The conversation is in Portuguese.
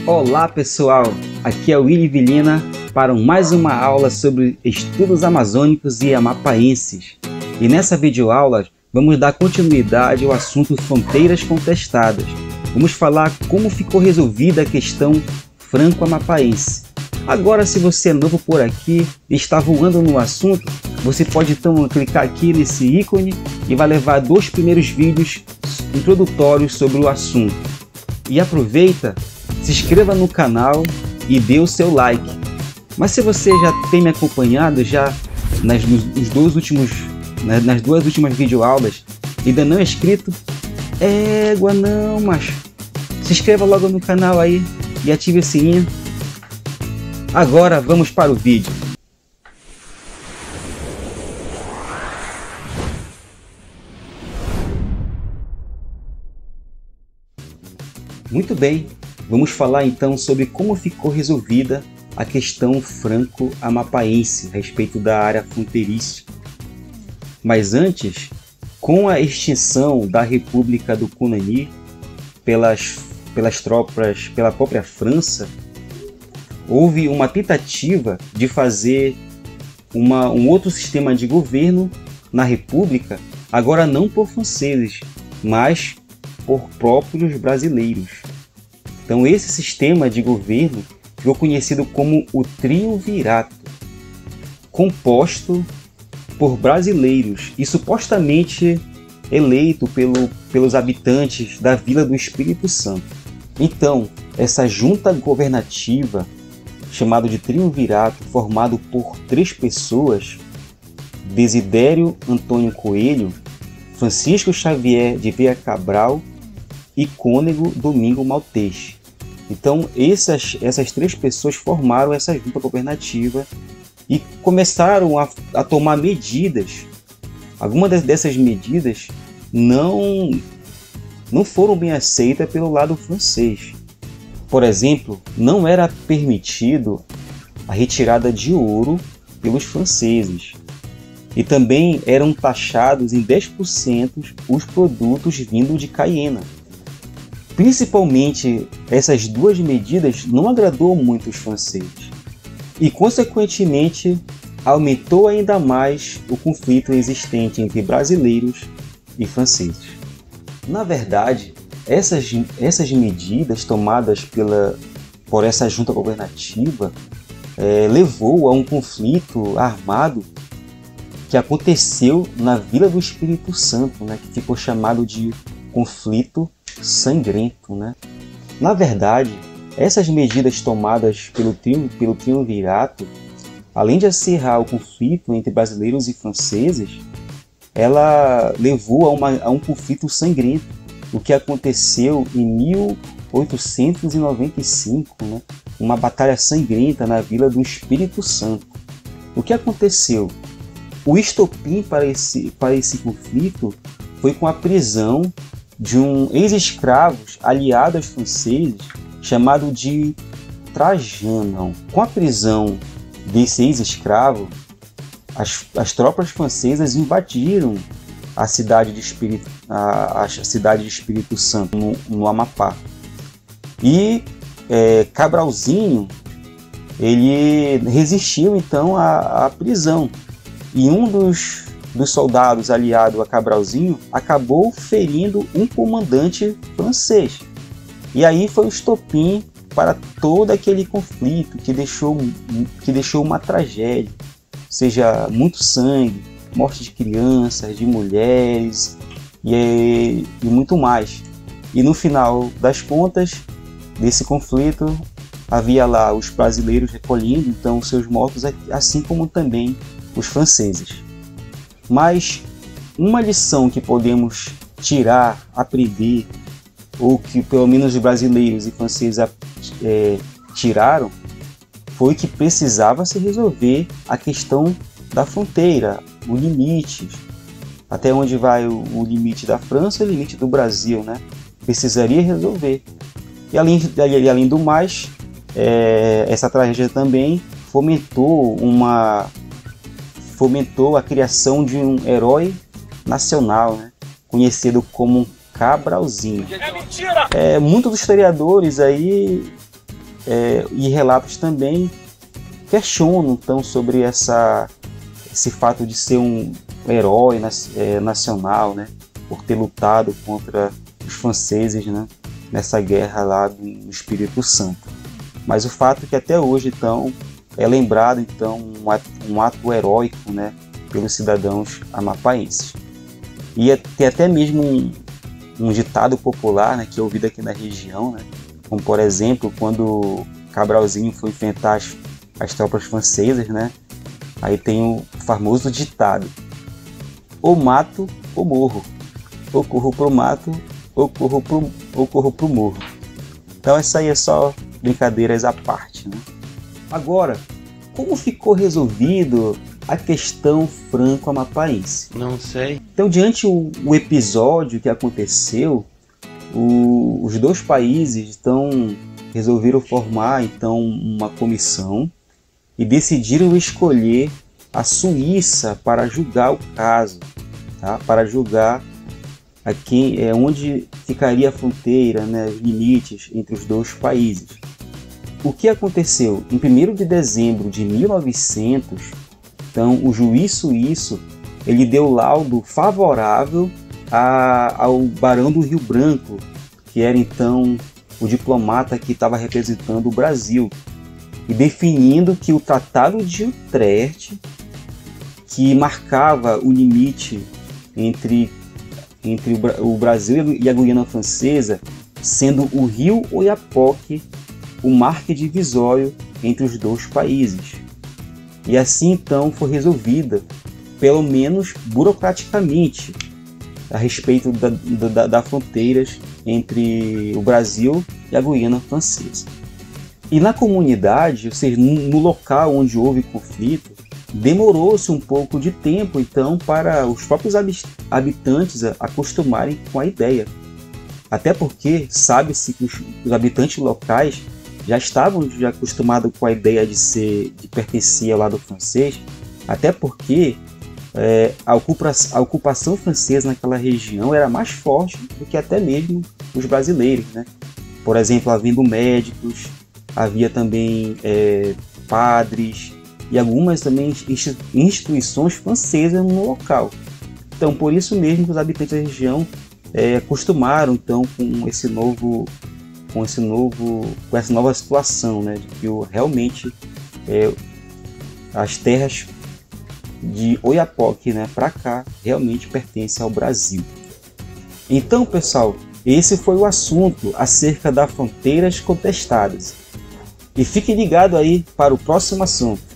Olá pessoal, aqui é o Willy Vilhena para mais uma aula sobre estudos amazônicos e amapaenses. E nessa videoaula vamos dar continuidade ao assunto fronteiras contestadas. Vamos falar como ficou resolvida a questão franco-amapaense. Agora, se você é novo por aqui e está voando no assunto, você pode então clicar aqui nesse ícone e vai levar 2 primeiros vídeos introdutórios sobre o assunto. E aproveita, se inscreva no canal e dê o seu like. Mas se você já tem me acompanhado nas duas últimas videoaulas e ainda não é inscrito, mas se inscreva logo no canal aí e ative o sininho. Agora vamos para o vídeo. Muito bem, vamos falar então sobre como ficou resolvida a questão franco-amapaense a respeito da área fronteiriça. Mas antes, com a extinção da República do Cunani pelas tropas, pela própria França, houve uma tentativa de fazer um outro sistema de governo na República, agora não por franceses, mas por próprios brasileiros. Então esse sistema de governo ficou conhecido como o Triunvirato, composto por brasileiros e supostamente eleito pelos habitantes da Vila do Espírito Santo. Então, essa junta governativa, chamada de Triunvirato, formado por 3 pessoas, Desidério Antônio Coelho, Francisco Xavier de Veiga Cabral e Cônego Domingo Maltês. Então essas 3 pessoas formaram essa junta governativa e começaram a tomar medidas. Algumas dessas medidas não foram bem aceitas pelo lado francês. Por exemplo, não era permitido a retirada de ouro pelos franceses. E também eram taxados em 10% os produtos vindos de Cayena. Principalmente, essas 2 medidas não agradou muito os franceses. E, consequentemente, aumentou ainda mais o conflito existente entre brasileiros e franceses. Na verdade, essas medidas tomadas por essa junta governativa levou a um conflito armado que aconteceu na Vila do Espírito Santo, né, que ficou chamado de conflito sangrento, né? Na verdade, essas medidas tomadas pelo Triunvirato, além de acirrar o conflito entre brasileiros e franceses, ela levou a um conflito sangrento, o que aconteceu em 1895, né? Uma batalha sangrenta na Vila do Espírito Santo. O que aconteceu? O estopim para esse conflito foi com a prisão de um ex-escravo aliado aos franceses chamado de Trajano. Com a prisão desse ex-escravo, as tropas francesas invadiram a cidade de Espírito Santo, no Amapá. E Cabralzinho, ele resistiu então à prisão. E um dos soldados aliado a Cabralzinho acabou ferindo um comandante francês. E aí foi o estopim para todo aquele conflito que deixou uma tragédia, ou seja, muito sangue, morte de crianças, de mulheres e muito mais. E no final das contas desse conflito havia lá os brasileiros recolhendo então seus mortos, assim como também os franceses. Mas uma lição que podemos tirar, aprender, ou que pelo menos os brasileiros e franceses tiraram, foi que precisava se resolver a questão da fronteira, o limite, até onde vai o limite da França e o limite do Brasil, né? Precisaria resolver. E além do mais, essa tragédia também fomentou a criação de um herói nacional, né? Conhecido como Cabralzinho. Muitos historiadores aí e relatos também questionam então sobre esse fato de ser um herói nacional, né, por ter lutado contra os franceses, né, nessa guerra lá no Espírito Santo. Mas o fato é que até hoje então é lembrado então um ato heróico, né, pelos cidadãos amapaenses. E tem até mesmo um ditado popular, né, que é ouvido aqui na região, né, como por exemplo quando Cabralzinho foi enfrentar as tropas francesas, né, aí tem o famoso ditado: ou mato ou morro, ou corro pro mato ou corro pro morro. Então essa aí é só brincadeiras à parte, né? Agora, como ficou resolvido a questão franco-amapaense? Não sei. Então, diante o episódio que aconteceu, os dois países então resolveram formar então uma comissão e decidiram escolher a Suíça para julgar o caso, tá? Para julgar onde ficaria a fronteira, né, os limites entre os dois países. O que aconteceu? Em 1º de dezembro de 1900, então, o juiz suíço ele deu laudo favorável ao Barão do Rio Branco, que era então o diplomata que estava representando o Brasil, e definindo que o Tratado de Utrecht, que marcava o limite entre o Brasil e a Guiana Francesa, sendo o rio Oiapoque o marco divisório entre os dois países. E assim então foi resolvida, pelo menos burocraticamente, a respeito das fronteiras entre o Brasil e a Guiana Francesa. E na comunidade, ou seja, no local onde houve conflito, demorou-se um pouco de tempo então para os próprios habitantes acostumarem com a ideia. Até porque sabe-se que os habitantes locais já estavam acostumados com a ideia de pertencer ao lado francês, até porque a ocupação francesa naquela região era mais forte do que até mesmo os brasileiros, né? Por exemplo, havendo médicos, havia também padres e algumas também instituições francesas no local. Então, por isso mesmo, os habitantes da região acostumaram então com essa nova situação, né, de que realmente as terras de Oiapoque, né, para cá realmente pertencem ao Brasil. Então, pessoal, esse foi o assunto acerca das fronteiras contestadas. E fique ligado aí para o próximo assunto.